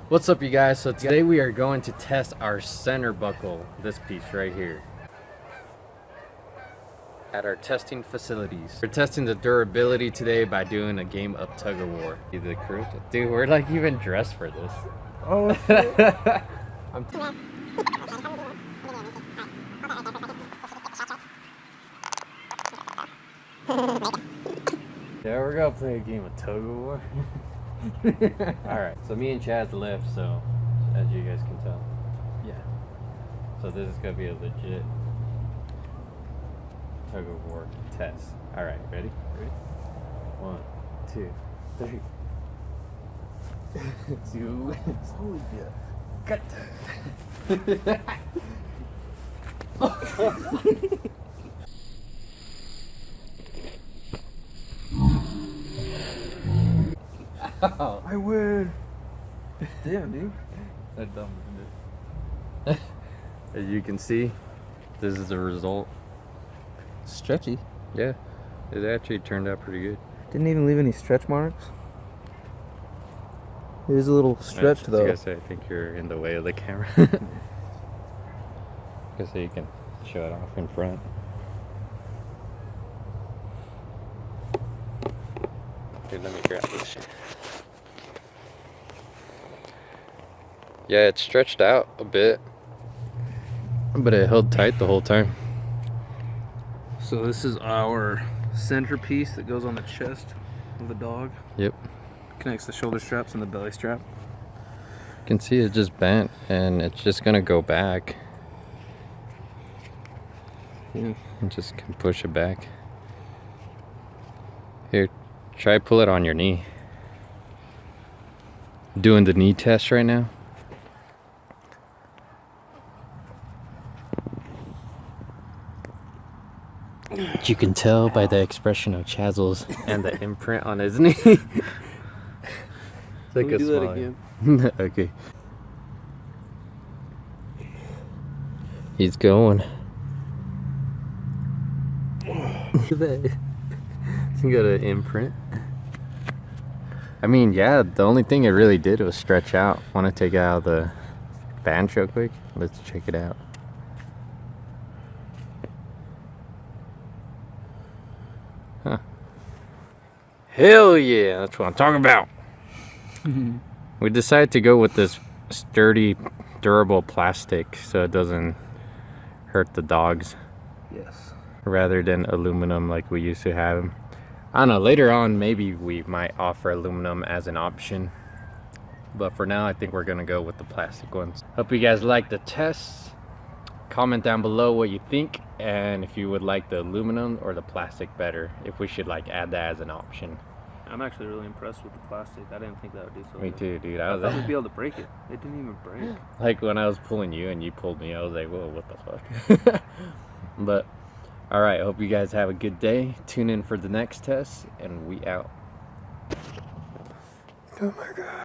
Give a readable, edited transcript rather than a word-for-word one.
What's up, you guys? So today we are going to test our center buckle, this piece right here, at our testing facilities. We're testing the durability today by doing a game of tug of war. The crew, dude, we're like even dressed for this. Oh shit. Yeah, we're gonna play a game of tug of war. Alright, so me and Chad's left, so as you guys can tell. Yeah. So this is gonna be a legit tug of war test. Alright, ready? Ready? 1, 2, 3. 2. Holy shit. Cut. Oh. I win. Damn, dude. That dumb, isn't As you can see, this is the result. it? Stretchy. Yeah, it actually turned out pretty good. Didn't even leave any stretch marks. It is a little stretched I though. guess I think you're in the way of the camera. Guess so you can show it off in front. Here, let me grab this. Yeah, it stretched out a bit, but it held tight the whole time. So this is our centerpiece that goes on the chest of the dog. Yep. Connects the shoulder straps and the belly strap. You can see it just bent, and it's just gonna go back. Yeah. And just can push it back. Here, try pull it on your knee. Doing the knee test right now. You can tell by the expression of Chazzles and the imprint on his knee. It's like Let me a do that smile. again. Okay. He's going. Look at that. You got an imprint. I mean, yeah, the only thing it really did was stretch out. Want to take it out of the band real quick? Let's check it out. Huh. Hell yeah, that's what I'm talking about. We decided to go with this sturdy, durable plastic so it doesn't hurt the dogs, Yes. rather than aluminum like we used to have. I don't know, later on maybe we might offer aluminum as an option, but for now I think we're gonna go with the plastic ones. Hope you guys like the tests. Comment down below what you think, and if you would like the aluminum or the plastic better, if we should like add that as an option. I'm actually really impressed with the plastic. I didn't think that would do so Me good. too, dude. I I was thought we'd be able to break it. It didn't even break. like when I was pulling you and you pulled me, I was like, whoa, what the fuck? But all right, hope you guys have a good day. Tune in for the next test, and we out. Oh my god.